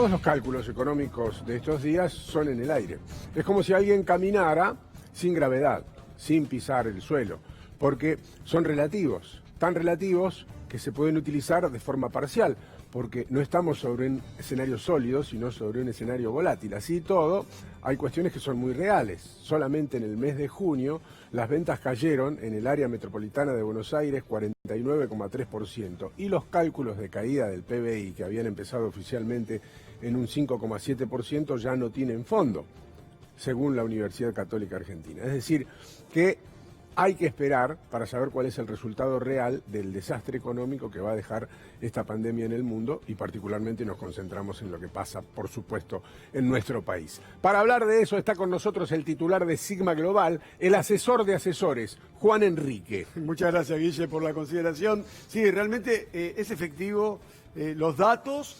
todos los cálculos económicos de estos días son en el aire. Es como si alguien caminara sin gravedad, sin pisar el suelo, porque son relativos, tan relativos que se pueden utilizar de forma parcial, porque no estamos sobre un escenario sólido, sino sobre un escenario volátil. Así todo, hay cuestiones que son muy reales. Solamente en el mes de junio, las ventas cayeron en el área metropolitana de Buenos Aires 49,3%, y los cálculos de caída del PBI, que habían empezado oficialmente en un 5,7%, ya no tienen fondo, según la Universidad Católica Argentina. Es decir, que hay que esperar para saber cuál es el resultado real del desastre económico que va a dejar esta pandemia en el mundo, y particularmente nos concentramos en lo que pasa, por supuesto, en nuestro país. Para hablar de eso está con nosotros el titular de Sigma Global, el asesor de asesores, Juan Enrique. Muchas gracias, Guille, por la consideración. Sí, realmente es efectivo los datos,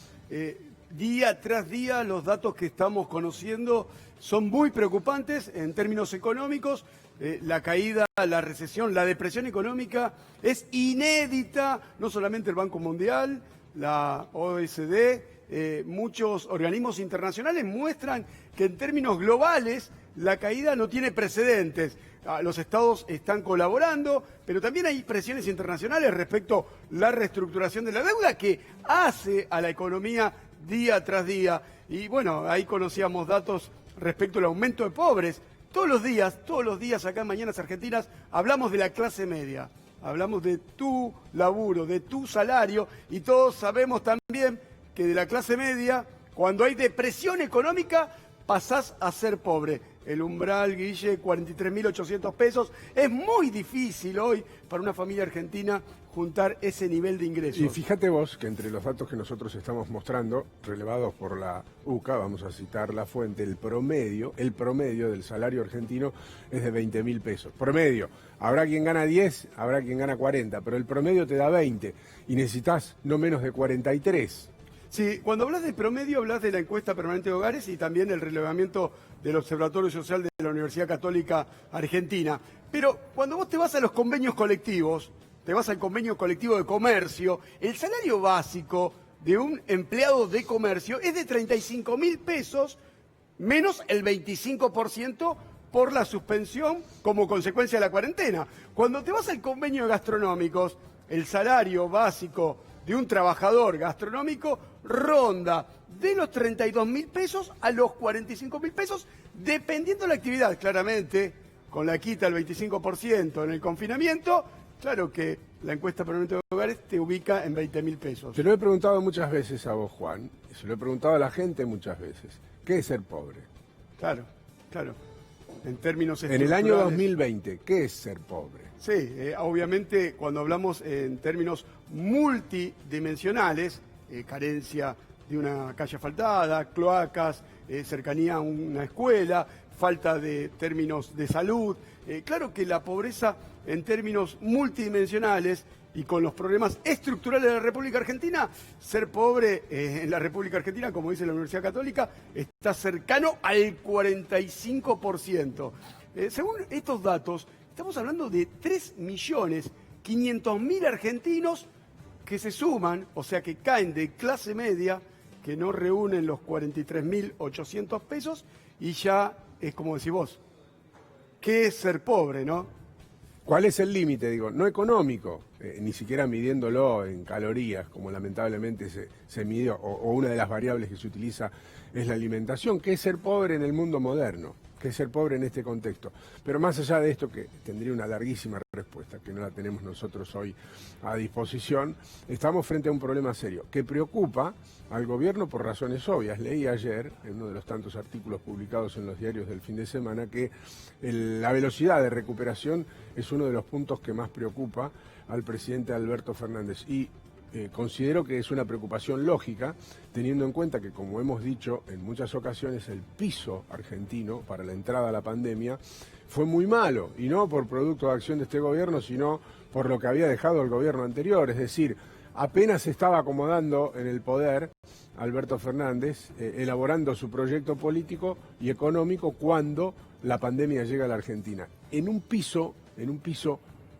día tras día los datos que estamos conociendo son muy preocupantes en términos económicos. La caída, la recesión, la depresión económica es inédita. No solamente el Banco Mundial, la OECD, muchos organismos internacionales muestran que en términos globales la caída no tiene precedentes. Los estados están colaborando, pero también hay presiones internacionales respecto a la reestructuración de la deuda que hace a la economía día tras día. Y bueno, ahí conocíamos datos respecto al aumento de pobres. Todos los días acá en Mañanas Argentinas hablamos de la clase media, hablamos de tu laburo, de tu salario, y todos sabemos también que de la clase media, cuando hay depresión económica, pasás a ser pobre. El umbral, Guille, 43.800 pesos. Es muy difícil hoy para una familia argentina juntar ese nivel de ingresos. Y fíjate vos que entre los datos que nosotros estamos mostrando, relevados por la UCA, vamos a citar la fuente, el promedio del salario argentino es de 20.000 pesos. Promedio. Habrá quien gana 10, habrá quien gana 40, pero el promedio te da 20 y necesitas no menos de 43. Sí, cuando hablas de promedio, hablas de la encuesta permanente de hogares y también del relevamiento del Observatorio Social de la Universidad Católica Argentina. Pero cuando vos te vas a los convenios colectivos, te vas al convenio colectivo de comercio, el salario básico de un empleado de comercio es de 35.000 pesos, menos el 25% por la suspensión como consecuencia de la cuarentena. Cuando te vas al convenio de gastronómicos, el salario básico de un trabajador gastronómico ronda de los 32.000 pesos a los 45.000 pesos, dependiendo de la actividad. Claramente, con la quita del 25% en el confinamiento, claro que la encuesta permanente de hogares te ubica en 20.000 pesos. Te lo he preguntado muchas veces a vos, Juan, y se lo he preguntado a la gente muchas veces. ¿Qué es ser pobre? Claro. En términos En el año 2020, ¿qué es ser pobre? Sí, obviamente cuando hablamos en términos multidimensionales, carencia de una calle asfaltada, cloacas, cercanía a una escuela, falta de términos de salud. Claro que la pobreza en términos multidimensionales y con los problemas estructurales de la República Argentina, ser pobre en la República Argentina, como dice la Universidad Católica, está cercano al 45%. Según estos datos, estamos hablando de 3.500.000 argentinos que se suman, o sea que caen de clase media, que no reúnen los 43.800 pesos, y ya es como decís vos, ¿qué es ser pobre, no? ¿Cuál es el límite? Digo, no económico, ni siquiera midiéndolo en calorías, como lamentablemente se midió, o una de las variables que se utiliza es la alimentación. ¿Qué es ser pobre en el mundo moderno? ¿Qué es ser pobre en este contexto? Pero más allá de esto, que tendría una larguísima respuesta, que no la tenemos nosotros hoy a disposición, estamos frente a un problema serio que preocupa al gobierno por razones obvias. Leí ayer, en uno de los tantos artículos publicados en los diarios del fin de semana, que la velocidad de recuperación es uno de los puntos que más preocupa al presidente Alberto Fernández. Y considero que es una preocupación lógica, teniendo en cuenta que, como hemos dicho en muchas ocasiones, el piso argentino para la entrada a la pandemia fue muy malo, y no por producto de acción de este gobierno, sino por lo que había dejado el gobierno anterior. Es decir, apenas se estaba acomodando en el poder Alberto Fernández, elaborando su proyecto político y económico, cuando la pandemia llega a la Argentina. En un piso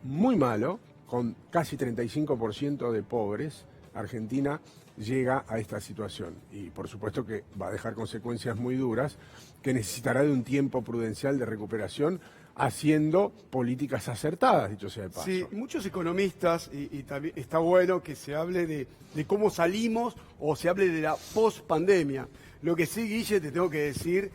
muy malo, con casi 35% de pobres, Argentina llega a esta situación. Y por supuesto que va a dejar consecuencias muy duras, que necesitará de un tiempo prudencial de recuperación, haciendo políticas acertadas, dicho sea de paso. Sí, muchos economistas, y también está bueno que se hable de cómo salimos o se hable de la post-pandemia. Lo que sí, Guille, te tengo que decir,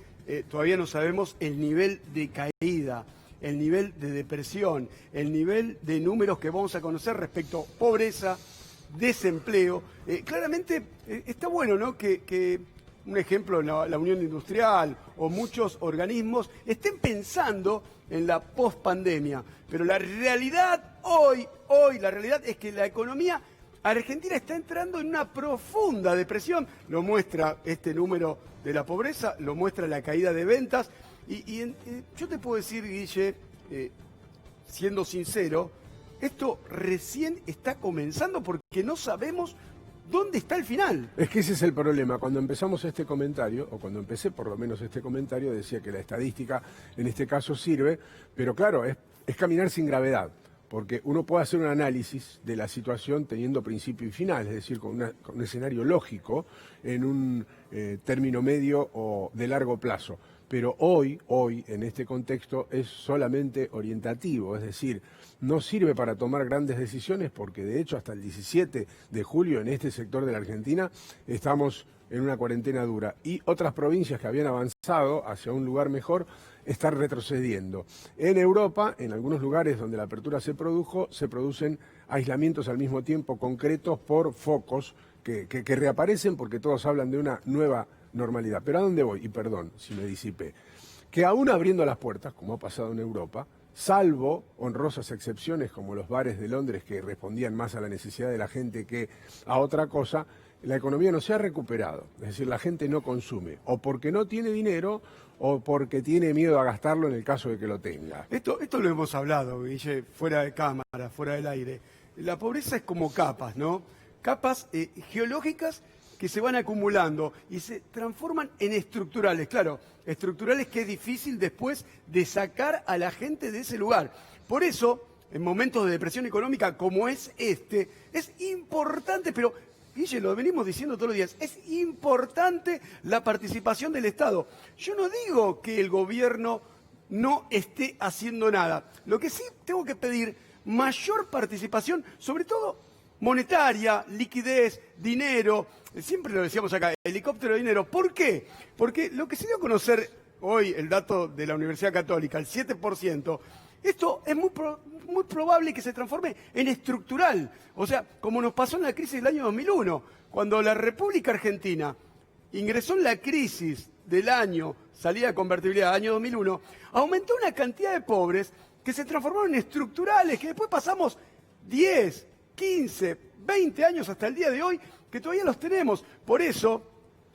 todavía no sabemos el nivel de caída, el nivel de depresión, el nivel de números que vamos a conocer respecto a pobreza, desempleo. Claramente está bueno, ¿no?, que un ejemplo, la Unión Industrial o muchos organismos estén pensando en la pospandemia. Pero la realidad hoy, la realidad es que la economía argentina está entrando en una profunda depresión. Lo muestra este número de la pobreza, lo muestra la caída de ventas. Yo te puedo decir, Guille, siendo sincero, esto recién está comenzando porque no sabemos dónde está el final. Es que ese es el problema. Cuando empezamos este comentario, o cuando empecé por lo menos este comentario, decía que la estadística en este caso sirve, pero claro, es caminar sin gravedad, porque uno puede hacer un análisis de la situación teniendo principio y final, es decir, con un escenario lógico en un término medio o de largo plazo. Pero hoy, en este contexto, es solamente orientativo, es decir, no sirve para tomar grandes decisiones porque, de hecho, hasta el 17 de julio en este sector de la Argentina estamos en una cuarentena dura y otras provincias que habían avanzado hacia un lugar mejor están retrocediendo. En Europa, en algunos lugares donde la apertura se produjo, se producen aislamientos al mismo tiempo concretos por focos que reaparecen porque todos hablan de una nueva normalidad. Pero ¿a dónde voy? Y perdón si me disipé. Que aún abriendo las puertas, como ha pasado en Europa, salvo honrosas excepciones como los bares de Londres que respondían más a la necesidad de la gente que a otra cosa, la economía no se ha recuperado. Es decir, la gente no consume, o porque no tiene dinero o porque tiene miedo a gastarlo en el caso de que lo tenga. Esto lo hemos hablado, Guille, fuera de cámara, fuera del aire. La pobreza es como capas, ¿no? Capas geológicas que se van acumulando y se transforman en estructurales. Claro, estructurales que es difícil después de sacar a la gente de ese lugar. Por eso, en momentos de depresión económica como es este, es importante, pero, Guille, lo venimos diciendo todos los días, es importante la participación del Estado. Yo no digo que el gobierno no esté haciendo nada. Lo que sí tengo que pedir mayor participación, sobre todo monetaria, liquidez, dinero. Siempre lo decíamos acá, helicóptero de dinero. ¿Por qué? Porque lo que se dio a conocer hoy, el dato de la Universidad Católica, el 7%, esto es muy probable que se transforme en estructural. O sea, como nos pasó en la crisis del año 2001, cuando la República Argentina ingresó en la crisis del año, salida de convertibilidad, año 2001, aumentó una cantidad de pobres que se transformaron en estructurales, que después pasamos 10, 15, 20 años hasta el día de hoy, que todavía los tenemos. Por eso,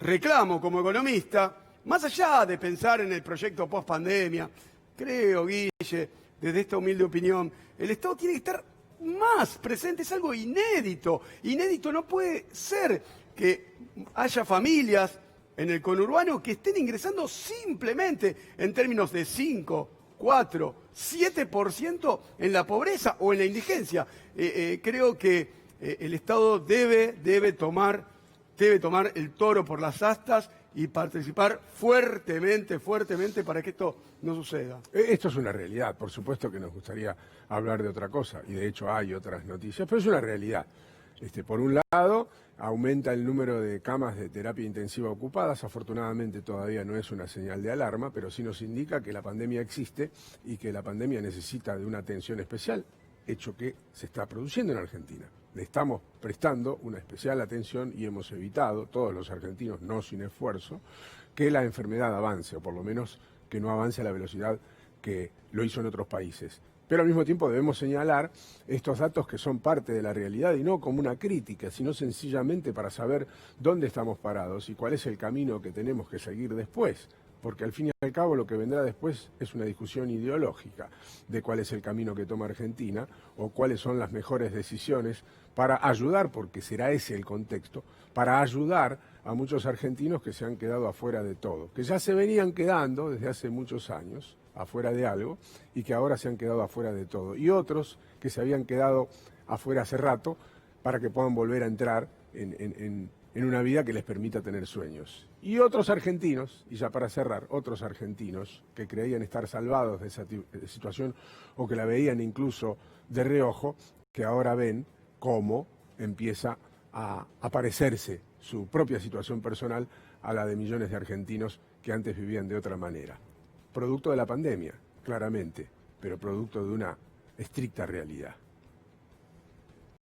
reclamo como economista, más allá de pensar en el proyecto post-pandemia, creo, Guille, desde esta humilde opinión, el Estado tiene que estar más presente, es algo inédito. Inédito no puede ser que haya familias en el conurbano que estén ingresando simplemente en términos de 5, 4, 7% en la pobreza o en la indigencia. Creo que el Estado debe tomar el toro por las astas y participar fuertemente para que esto no suceda. Esto es una realidad, por supuesto que nos gustaría hablar de otra cosa, y de hecho hay otras noticias, pero es una realidad. Por un lado, aumenta el número de camas de terapia intensiva ocupadas. Afortunadamente todavía no es una señal de alarma, pero sí nos indica que la pandemia existe y que la pandemia necesita de una atención especial, hecho que se está produciendo en Argentina. Le estamos prestando una especial atención y hemos evitado, todos los argentinos, no sin esfuerzo, que la enfermedad avance, o por lo menos que no avance a la velocidad que lo hizo en otros países. Pero al mismo tiempo debemos señalar estos datos que son parte de la realidad y no como una crítica, sino sencillamente para saber dónde estamos parados y cuál es el camino que tenemos que seguir después. Porque al fin y al cabo lo que vendrá después es una discusión ideológica de cuál es el camino que toma Argentina o cuáles son las mejores decisiones para ayudar, porque será ese el contexto, para ayudar a muchos argentinos que se han quedado afuera de todo, que ya se venían quedando desde hace muchos años afuera de algo y que ahora se han quedado afuera de todo. Y otros que se habían quedado afuera hace rato, para que puedan volver a entrar en una vida que les permita tener sueños. Y otros argentinos, y ya para cerrar, otros argentinos que creían estar salvados de esa situación o que la veían incluso de reojo, que ahora ven cómo empieza a parecerse su propia situación personal a la de millones de argentinos que antes vivían de otra manera. Producto de la pandemia, claramente, pero producto de una estricta realidad.